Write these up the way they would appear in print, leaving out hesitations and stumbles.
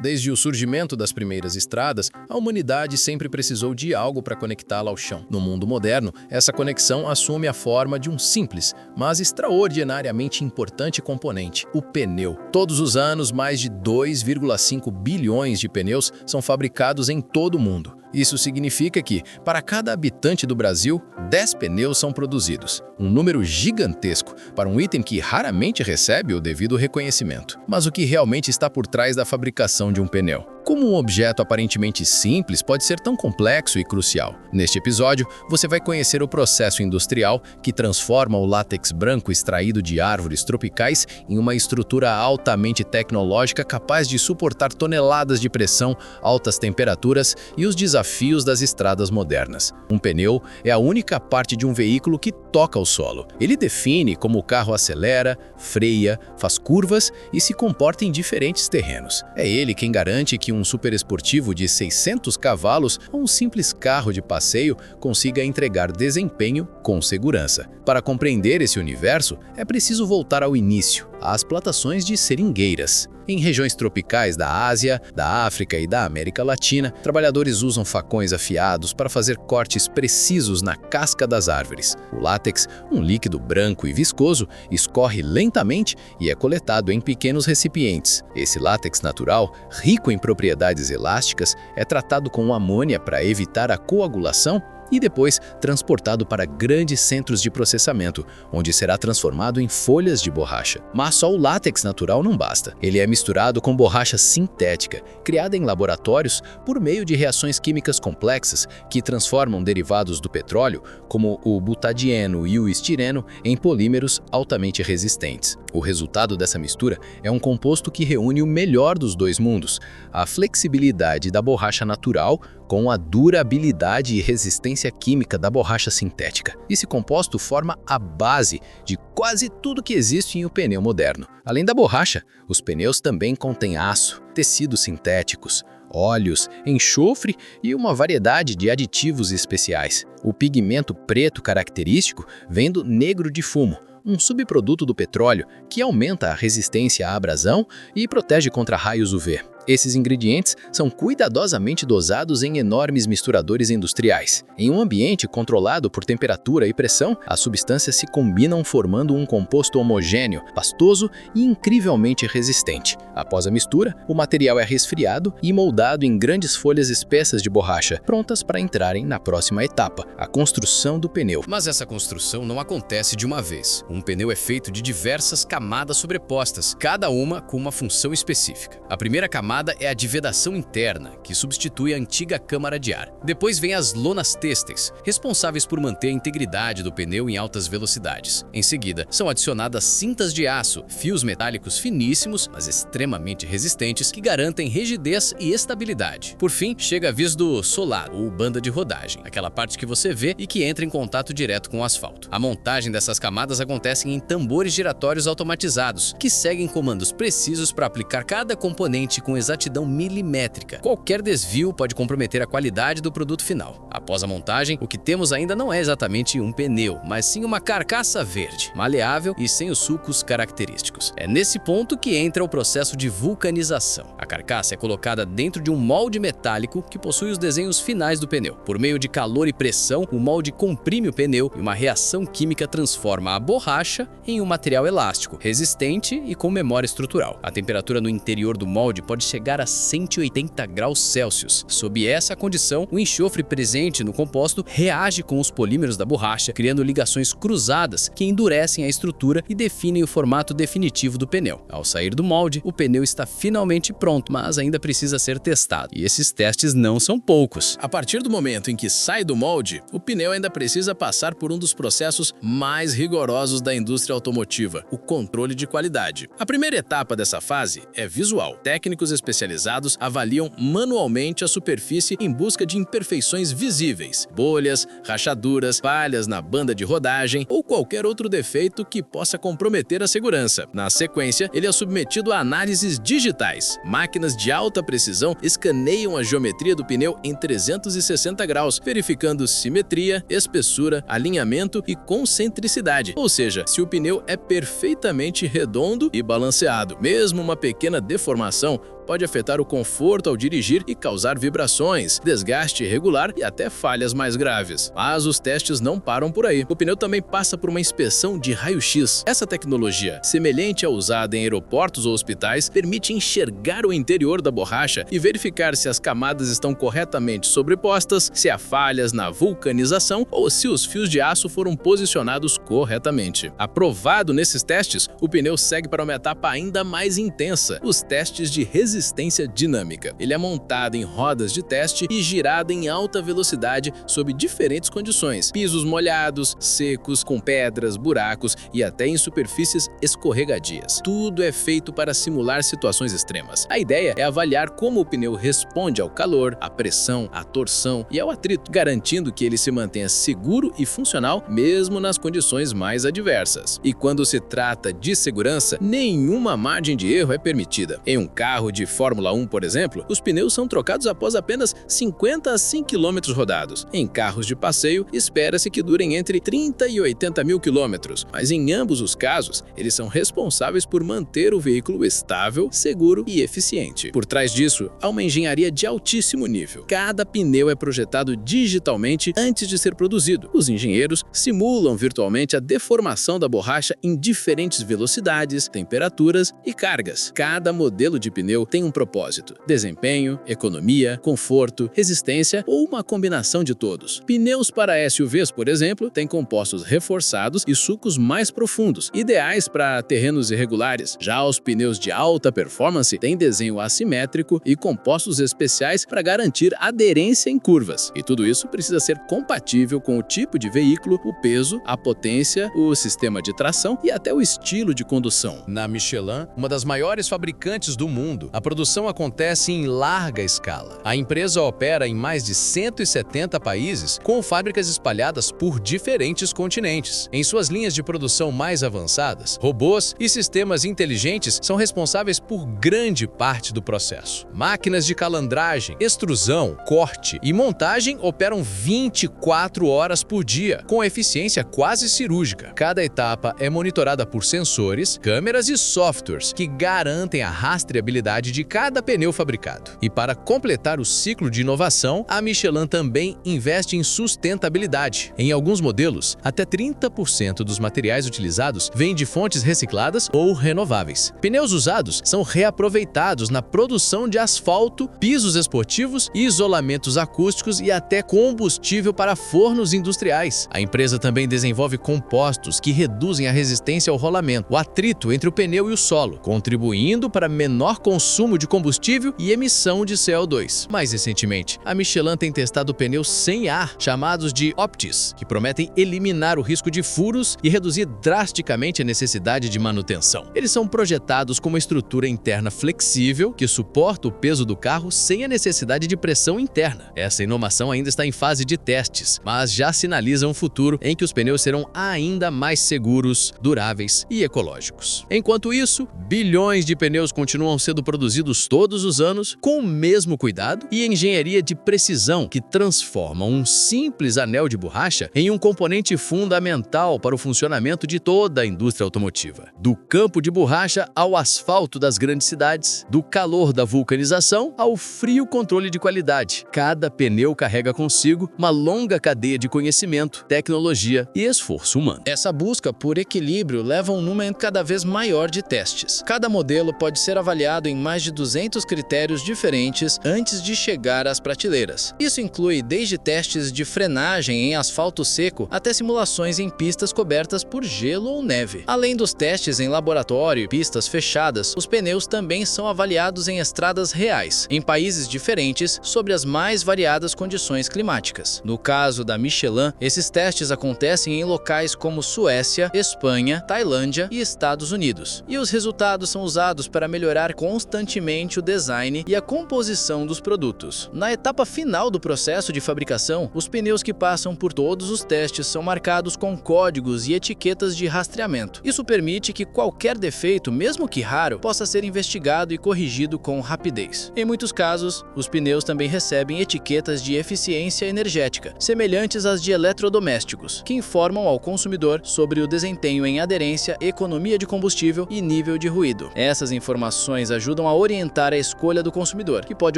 Desde o surgimento das primeiras estradas, a humanidade sempre precisou de algo para conectá-la ao chão. No mundo moderno, essa conexão assume a forma de um simples, mas extraordinariamente importante componente: o pneu. Todos os anos, mais de 2,5 bilhões de pneus são fabricados em todo o mundo. Isso significa que, para cada habitante do Brasil, 10 pneus são produzidos. Um número gigantesco para um item que raramente recebe o devido reconhecimento. Mas o que realmente está por trás da fabricação de um pneu? Como um objeto aparentemente simples pode ser tão complexo e crucial? Neste episódio, você vai conhecer o processo industrial que transforma o látex branco extraído de árvores tropicais em uma estrutura altamente tecnológica capaz de suportar toneladas de pressão, altas temperaturas e os desafios das estradas modernas. Um pneu é a única parte de um veículo que toca o solo. Ele define como o carro acelera, freia, faz curvas e se comporta em diferentes terrenos. É ele quem garante que um superesportivo de 600 cavalos ou um simples carro de passeio consiga entregar desempenho com segurança. Para compreender esse universo, é preciso voltar ao início, às plantações de seringueiras. Em regiões tropicais da Ásia, da África e da América Latina, trabalhadores usam facões afiados para fazer cortes precisos na casca das árvores. O látex, um líquido branco e viscoso, escorre lentamente e é coletado em pequenos recipientes. Esse látex natural, rico em propriedades elásticas, é tratado com amônia para evitar a coagulação e depois transportado para grandes centros de processamento, onde será transformado em folhas de borracha. Mas só o látex natural não basta. Ele é misturado com borracha sintética, criada em laboratórios por meio de reações químicas complexas que transformam derivados do petróleo, como o butadieno e o estireno, em polímeros altamente resistentes. O resultado dessa mistura é um composto que reúne o melhor dos dois mundos: a flexibilidade da borracha natural com a durabilidade e resistência química da borracha sintética. Esse composto forma a base de quase tudo que existe em um pneu moderno. Além da borracha, os pneus também contêm aço, tecidos sintéticos, óleos, enxofre e uma variedade de aditivos especiais. O pigmento preto característico vem do negro de fumo, um subproduto do petróleo que aumenta a resistência à abrasão e protege contra raios UV. Esses ingredientes são cuidadosamente dosados em enormes misturadores industriais. Em um ambiente controlado por temperatura e pressão, as substâncias se combinam formando um composto homogêneo, pastoso e incrivelmente resistente. Após a mistura, o material é resfriado e moldado em grandes folhas espessas de borracha, prontas para entrarem na próxima etapa, a construção do pneu. Mas essa construção não acontece de uma vez. Um pneu é feito de diversas camadas sobrepostas, cada uma com uma função específica. A primeira camada é a de vedação interna, que substitui a antiga câmara de ar. Depois vem as lonas têxteis, responsáveis por manter a integridade do pneu em altas velocidades. Em seguida, são adicionadas cintas de aço, fios metálicos finíssimos, mas extremamente resistentes, que garantem rigidez e estabilidade. Por fim, chega a vez do solado, ou banda de rodagem, aquela parte que você vê e que entra em contato direto com o asfalto. A montagem dessas camadas acontece em tambores giratórios automatizados, que seguem comandos precisos para aplicar cada componente com exatidão milimétrica. Qualquer desvio pode comprometer a qualidade do produto final. Após a montagem, o que temos ainda não é exatamente um pneu, mas sim uma carcaça verde, maleável e sem os sulcos característicos. É nesse ponto que entra o processo de vulcanização. A carcaça é colocada dentro de um molde metálico que possui os desenhos finais do pneu. Por meio de calor e pressão, o molde comprime o pneu e uma reação química transforma a borracha em um material elástico, resistente e com memória estrutural. A temperatura no interior do molde pode chegar a 180 graus Celsius. Sob essa condição, o enxofre presente no composto reage com os polímeros da borracha, criando ligações cruzadas que endurecem a estrutura e definem o formato definitivo do pneu. Ao sair do molde, o pneu está finalmente pronto, mas ainda precisa ser testado. E esses testes não são poucos. A partir do momento em que sai do molde, o pneu ainda precisa passar por um dos processos mais rigorosos da indústria automotiva, o controle de qualidade. A primeira etapa dessa fase é visual. Técnicos especializados avaliam manualmente a superfície em busca de imperfeições visíveis, bolhas, rachaduras, falhas na banda de rodagem ou qualquer outro defeito que possa comprometer a segurança. Na sequência, ele é submetido a análises digitais. Máquinas de alta precisão escaneiam a geometria do pneu em 360 graus, verificando simetria, espessura, alinhamento e concentricidade, ou seja, se o pneu é perfeitamente redondo e balanceado. Mesmo uma pequena deformação pode afetar o conforto ao dirigir e causar vibrações, desgaste irregular e até falhas mais graves. Mas os testes não param por aí. O pneu também passa por uma inspeção de raio-x. Essa tecnologia, semelhante à usada em aeroportos ou hospitais, permite enxergar o interior da borracha e verificar se as camadas estão corretamente sobrepostas, se há falhas na vulcanização ou se os fios de aço foram posicionados corretamente. Aprovado nesses testes, o pneu segue para uma etapa ainda mais intensa, os testes de resistência dinâmica. Ele é montado em rodas de teste e girado em alta velocidade sob diferentes condições: pisos molhados, secos, com pedras, buracos e até em superfícies escorregadias. Tudo é feito para simular situações extremas. A ideia é avaliar como o pneu responde ao calor, à pressão, à torção e ao atrito, garantindo que ele se mantenha seguro e funcional mesmo nas condições mais adversas. E quando se trata de segurança, nenhuma margem de erro é permitida. Em um carro de Fórmula 1, por exemplo, os pneus são trocados após apenas 50 a 100 km rodados. Em carros de passeio, espera-se que durem entre 30 e 80 mil quilômetros, mas em ambos os casos, eles são responsáveis por manter o veículo estável, seguro e eficiente. Por trás disso, há uma engenharia de altíssimo nível. Cada pneu é projetado digitalmente antes de ser produzido. Os engenheiros simulam virtualmente a deformação da borracha em diferentes velocidades, temperaturas e cargas. Cada modelo de pneu tem um propósito: desempenho, economia, conforto, resistência ou uma combinação de todos. Pneus para SUVs, por exemplo, têm compostos reforçados e sulcos mais profundos, ideais para terrenos irregulares. Já os pneus de alta performance têm desenho assimétrico e compostos especiais para garantir aderência em curvas. E tudo isso precisa ser compatível com o tipo de veículo, o peso, a potência, o sistema de tração e até o estilo de condução. Na Michelin, uma das maiores fabricantes do mundo, a produção acontece em larga escala. A empresa opera em mais de 170 países, com fábricas espalhadas por diferentes continentes. Em suas linhas de produção mais avançadas, robôs e sistemas inteligentes são responsáveis por grande parte do processo. Máquinas de calandragem, extrusão, corte e montagem operam 24 horas por dia, com eficiência quase cirúrgica. Cada etapa é monitorada por sensores, câmeras e softwares que garantem a rastreabilidade de cada pneu fabricado. E para completar o ciclo de inovação, a Michelin também investe em sustentabilidade. Em alguns modelos, até 30% dos materiais utilizados vêm de fontes recicladas ou renováveis. Pneus usados são reaproveitados na produção de asfalto, pisos esportivos, isolamentos acústicos e até combustível para fornos industriais. A empresa também desenvolve compostos que reduzem a resistência ao rolamento, o atrito entre o pneu e o solo, contribuindo para menor consumo de combustível e emissão de CO2. Mais recentemente, a Michelin tem testado pneus sem ar, chamados de Optis, que prometem eliminar o risco de furos e reduzir drasticamente a necessidade de manutenção. Eles são projetados com uma estrutura interna flexível que suporta o peso do carro sem a necessidade de pressão interna. Essa inovação ainda está em fase de testes, mas já sinaliza um futuro em que os pneus serão ainda mais seguros, duráveis e ecológicos. Enquanto isso, bilhões de pneus continuam sendo produzidos todos os anos com o mesmo cuidado e engenharia de precisão que transformam um simples anel de borracha em um componente fundamental para o funcionamento de toda a indústria automotiva. Do campo de borracha ao asfalto das grandes cidades, do calor da vulcanização ao frio controle de qualidade, cada pneu carrega consigo uma longa cadeia de conhecimento, tecnologia e esforço humano. Essa busca por equilíbrio leva a um número cada vez maior de testes. Cada modelo pode ser avaliado em mais de 200 critérios diferentes antes de chegar às prateleiras. Isso inclui desde testes de frenagem em asfalto seco até simulações em pistas cobertas por gelo ou neve. Além dos testes em laboratório e pistas fechadas, os pneus também são avaliados em estradas reais, em países diferentes, sobre as mais variadas condições climáticas. No caso da Michelin, esses testes acontecem em locais como Suécia, Espanha, Tailândia e Estados Unidos. E os resultados são usados para melhorar constantemente o design e a composição dos produtos. Na etapa final do processo de fabricação, os pneus que passam por todos os testes são marcados com códigos e etiquetas de rastreamento. Isso permite que qualquer defeito, mesmo que raro, possa ser investigado e corrigido com rapidez. Em muitos casos, os pneus também recebem etiquetas de eficiência energética, semelhantes às de eletrodomésticos, que informam ao consumidor sobre o desempenho em aderência, economia de combustível e nível de ruído. Essas informações ajudam a a orientar a escolha do consumidor, que pode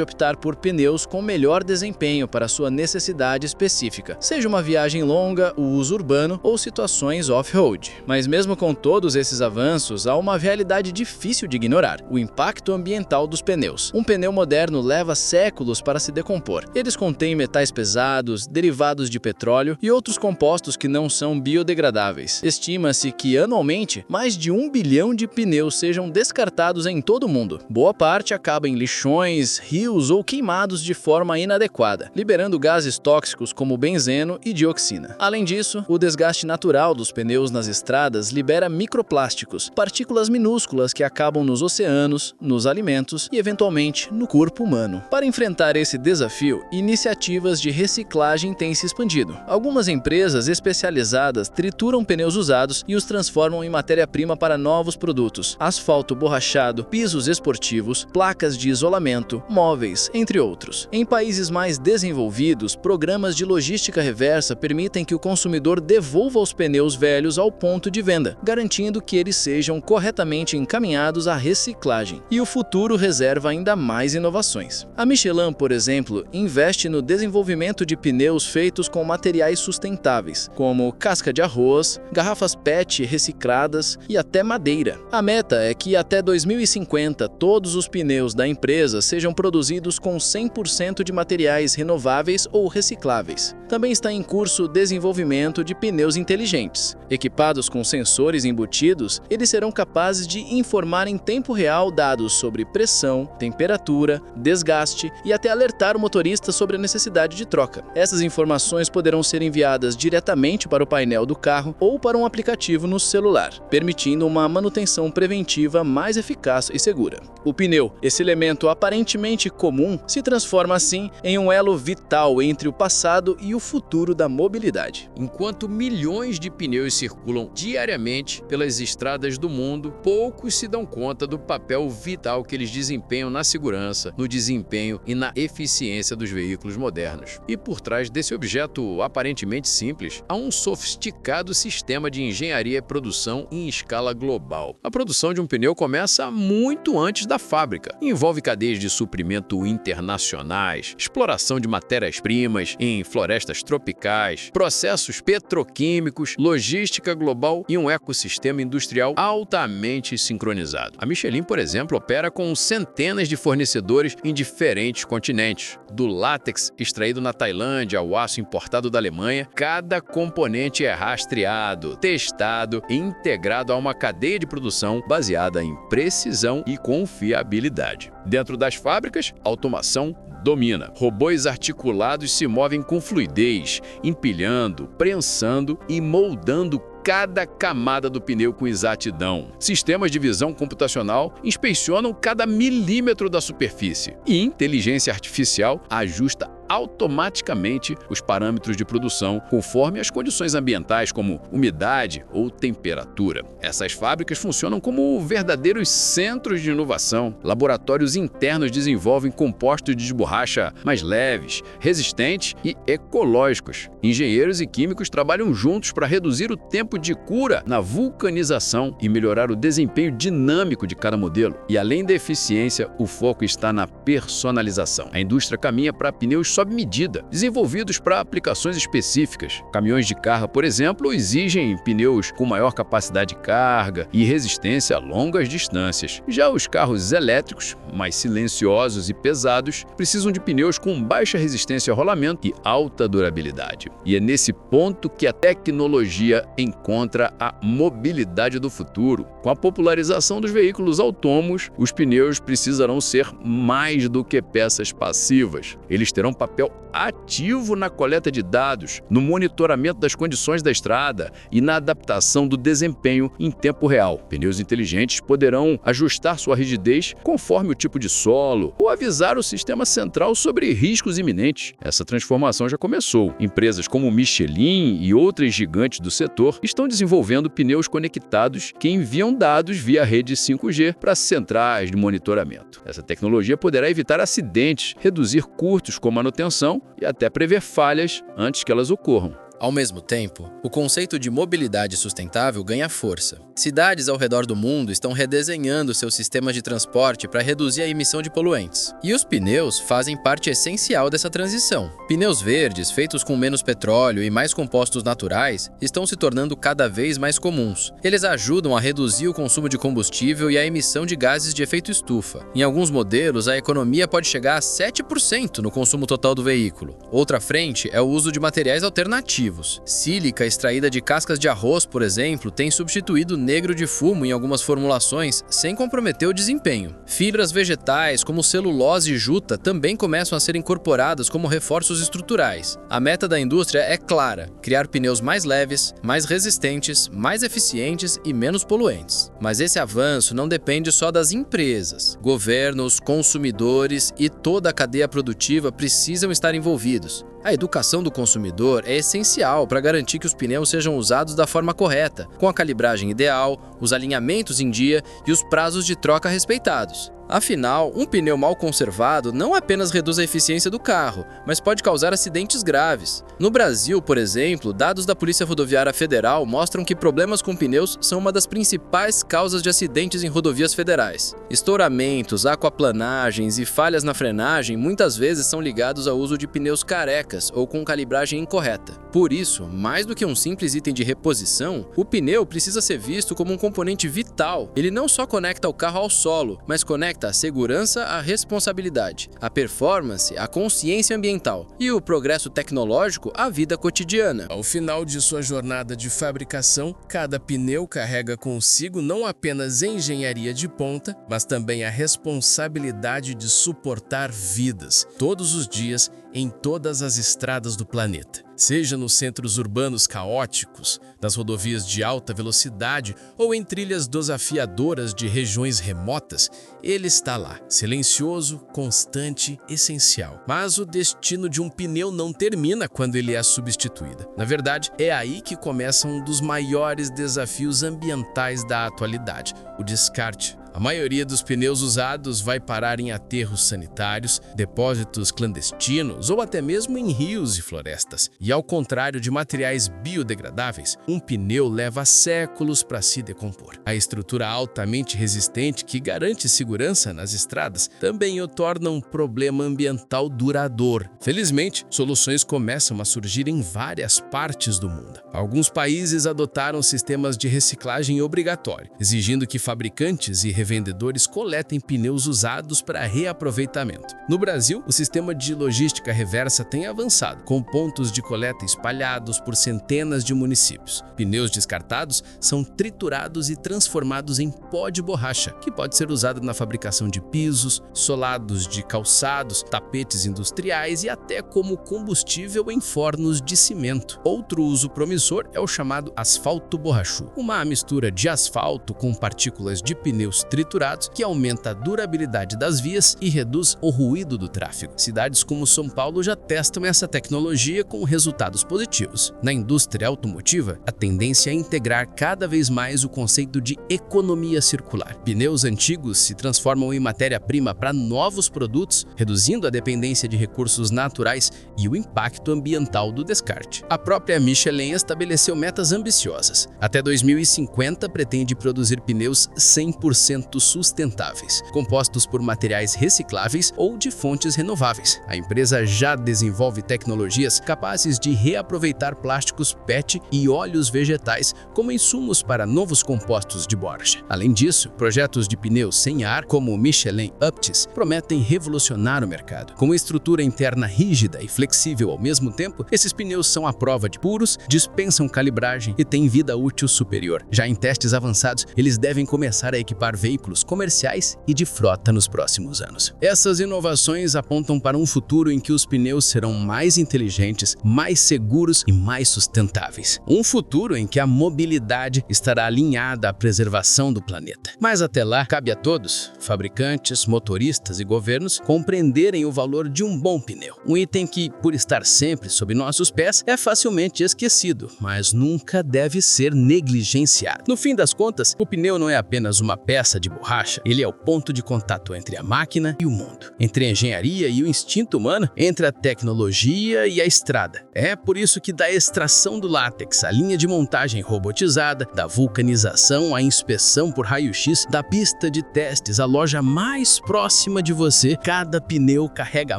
optar por pneus com melhor desempenho para sua necessidade específica, seja uma viagem longa, o uso urbano ou situações off-road. Mas mesmo com todos esses avanços, há uma realidade difícil de ignorar: o impacto ambiental dos pneus. Um pneu moderno leva séculos para se decompor. Eles contêm metais pesados, derivados de petróleo e outros compostos que não são biodegradáveis. Estima-se que, anualmente, mais de 1 bilhão de pneus sejam descartados em todo o mundo. Boa parte acaba em lixões, rios ou queimados de forma inadequada, liberando gases tóxicos como benzeno e dioxina. Além disso, o desgaste natural dos pneus nas estradas libera microplásticos, partículas minúsculas que acabam nos oceanos, nos alimentos e, eventualmente, no corpo humano. Para enfrentar esse desafio, iniciativas de reciclagem têm se expandido. Algumas empresas especializadas trituram pneus usados e os transformam em matéria-prima para novos produtos: asfalto borrachado, pisos esportivos, placas de isolamento, móveis, entre outros. Em países mais desenvolvidos, programas de logística reversa permitem que o consumidor devolva os pneus velhos ao ponto de venda, garantindo que eles sejam corretamente encaminhados à reciclagem. E o futuro reserva ainda mais inovações. A Michelin, por exemplo, investe no desenvolvimento de pneus feitos com materiais sustentáveis, como casca de arroz, garrafas PET recicladas e até madeira. A meta é que até 2050 todos os pneus da empresa sejam produzidos com 100% de materiais renováveis ou recicláveis. Também está em curso o desenvolvimento de pneus inteligentes. Equipados com sensores embutidos, eles serão capazes de informar em tempo real dados sobre pressão, temperatura, desgaste e até alertar o motorista sobre a necessidade de troca. Essas informações poderão ser enviadas diretamente para o painel do carro ou para um aplicativo no celular, permitindo uma manutenção preventiva mais eficaz e segura. O pneu, esse elemento aparentemente comum, se transforma assim em um elo vital entre o passado e o futuro da mobilidade. Enquanto milhões de pneus circulam diariamente pelas estradas do mundo, poucos se dão conta do papel vital que eles desempenham na segurança, no desempenho e na eficiência dos veículos modernos. E por trás desse objeto aparentemente simples, há um sofisticado sistema de engenharia e produção em escala global. A produção de um pneu começa muito antes da fábrica. Envolve cadeias de suprimento internacionais, exploração de matérias-primas em florestas tropicais, processos petroquímicos, logística global e um ecossistema industrial altamente sincronizado. A Michelin, por exemplo, opera com centenas de fornecedores em diferentes continentes. Do látex extraído na Tailândia ao aço importado da Alemanha, cada componente é rastreado, testado e integrado a uma cadeia de produção baseada em precisão e confiabilidade. Dentro das fábricas, a automação domina. Robôs articulados se movem com fluidez, empilhando, prensando e moldando cada camada do pneu com exatidão. Sistemas de visão computacional inspecionam cada milímetro da superfície. E inteligência artificial ajusta automaticamente os parâmetros de produção conforme as condições ambientais, como umidade ou temperatura. Essas fábricas funcionam como verdadeiros centros de inovação. Laboratórios internos desenvolvem compostos de borracha mais leves, resistentes e ecológicos. Engenheiros e químicos trabalham juntos para reduzir o tempo de cura na vulcanização e melhorar o desempenho dinâmico de cada modelo. E além da eficiência, o foco está na personalização. A indústria caminha para pneus sob medida, desenvolvidos para aplicações específicas. Caminhões de carga, por exemplo, exigem pneus com maior capacidade de carga e resistência a longas distâncias. Já os carros elétricos, mais silenciosos e pesados, precisam de pneus com baixa resistência a rolamento e alta durabilidade. E é nesse ponto que a tecnologia encontra a mobilidade do futuro. Com a popularização dos veículos autônomos, os pneus precisarão ser mais do que peças passivas. Eles terão papel ativo na coleta de dados, no monitoramento das condições da estrada e na adaptação do desempenho em tempo real. Pneus inteligentes poderão ajustar sua rigidez conforme o tipo de solo ou avisar o sistema central sobre riscos iminentes. Essa transformação já começou. Empresas como Michelin e outras gigantes do setor estão desenvolvendo pneus conectados que enviam dados via rede 5G para centrais de monitoramento. Essa tecnologia poderá evitar acidentes, reduzir custos com manutenção e até prever falhas antes que elas ocorram. Ao mesmo tempo, o conceito de mobilidade sustentável ganha força. Cidades ao redor do mundo estão redesenhando seus sistemas de transporte para reduzir a emissão de poluentes. E os pneus fazem parte essencial dessa transição. Pneus verdes, feitos com menos petróleo e mais compostos naturais, estão se tornando cada vez mais comuns. Eles ajudam a reduzir o consumo de combustível e a emissão de gases de efeito estufa. Em alguns modelos, a economia pode chegar a 7% no consumo total do veículo. Outra frente é o uso de materiais alternativos. Sílica extraída de cascas de arroz, por exemplo, tem substituído negro de fumo em algumas formulações sem comprometer o desempenho. Fibras vegetais, como celulose e juta, também começam a ser incorporadas como reforços estruturais. A meta da indústria é clara: criar pneus mais leves, mais resistentes, mais eficientes e menos poluentes. Mas esse avanço não depende só das empresas. Governos, consumidores e toda a cadeia produtiva precisam estar envolvidos. A educação do consumidor é essencial para garantir que os pneus sejam usados da forma correta, com a calibragem ideal, os alinhamentos em dia e os prazos de troca respeitados. Afinal, um pneu mal conservado não apenas reduz a eficiência do carro, mas pode causar acidentes graves. No Brasil, por exemplo, dados da Polícia Rodoviária Federal mostram que problemas com pneus são uma das principais causas de acidentes em rodovias federais. Estouramentos, aquaplanagens e falhas na frenagem muitas vezes são ligados ao uso de pneus carecas ou com calibragem incorreta. Por isso, mais do que um simples item de reposição, o pneu precisa ser visto como um componente vital. Ele não só conecta o carro ao solo, mas conecta a segurança à responsabilidade, a performance à consciência ambiental e o progresso tecnológico à vida cotidiana. Ao final de sua jornada de fabricação, cada pneu carrega consigo não apenas engenharia de ponta, mas também a responsabilidade de suportar vidas todos os dias em todas as estradas do planeta. Seja nos centros urbanos caóticos, nas rodovias de alta velocidade ou em trilhas desafiadoras de regiões remotas, ele está lá, silencioso, constante, essencial. Mas o destino de um pneu não termina quando ele é substituído. Na verdade, é aí que começa um dos maiores desafios ambientais da atualidade: o descarte. A maioria dos pneus usados vai parar em aterros sanitários, depósitos clandestinos ou até mesmo em rios e florestas. E ao contrário de materiais biodegradáveis, um pneu leva séculos para se decompor. A estrutura altamente resistente que garante segurança nas estradas também o torna um problema ambiental duradouro. Felizmente, soluções começam a surgir em várias partes do mundo. Alguns países adotaram sistemas de reciclagem obrigatório, exigindo que fabricantes e revendedores coletem pneus usados para reaproveitamento. No Brasil, o sistema de logística reversa tem avançado, com pontos de coleta espalhados por centenas de municípios. Pneus descartados são triturados e transformados em pó de borracha, que pode ser usado na fabricação de pisos, solados de calçados, tapetes industriais e até como combustível em fornos de cimento. Outro uso promissor é o chamado asfalto borrachudo, uma mistura de asfalto com partículas de pneus triturados que aumenta a durabilidade das vias e reduz o ruído do tráfego. Cidades como São Paulo já testam essa tecnologia com resultados positivos. Na indústria automotiva, a tendência é integrar cada vez mais o conceito de economia circular. Pneus antigos se transformam em matéria-prima para novos produtos, reduzindo a dependência de recursos naturais e o impacto ambiental do descarte. A própria Michelin estabeleceu metas ambiciosas. Até 2050, pretende produzir pneus 100% sustentáveis, compostos por materiais recicláveis ou de fontes renováveis. A empresa já desenvolve tecnologias capazes de reaproveitar plásticos PET e óleos vegetais como insumos para novos compostos de borracha. Além disso, projetos de pneus sem ar, como o Michelin Uptis, prometem revolucionar o mercado. Com uma estrutura interna rígida e flexível ao mesmo tempo, esses pneus são à prova de puros, dispensam calibragem e têm vida útil superior. Já em testes avançados, eles devem começar a equipar veículos comerciais e de frota nos próximos anos. Essas inovações apontam para um futuro em que os pneus serão mais inteligentes, mais seguros e mais sustentáveis. Um futuro em que a mobilidade estará alinhada à preservação do planeta. Mas até lá, cabe a todos, fabricantes, motoristas e governos, compreenderem o valor de um bom pneu. Um item que, por estar sempre sob nossos pés, é facilmente esquecido, mas nunca deve ser negligenciado. No fim das contas, o pneu não é apenas uma peça peça de borracha, ele é o ponto de contato entre a máquina e o mundo, entre a engenharia e o instinto humano, entre a tecnologia e a estrada. É por isso que da extração do látex, a linha de montagem robotizada, da vulcanização à inspeção por raio-x, da pista de testes à loja mais próxima de você, cada pneu carrega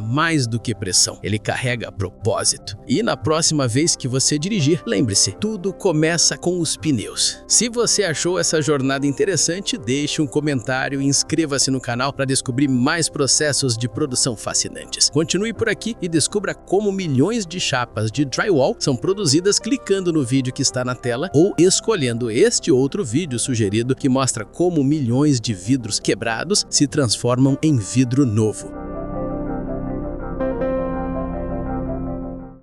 mais do que pressão. Ele carrega propósito. E na próxima vez que você dirigir, lembre-se, tudo começa com os pneus. Se você achou essa jornada interessante, deixe um comentário e inscreva-se no canal para descobrir mais processos de produção fascinantes. Continue por aqui e descubra como milhões de chapas de drywall são produzidas clicando no vídeo que está na tela ou escolhendo este outro vídeo sugerido que mostra como milhões de vidros quebrados se transformam em vidro novo.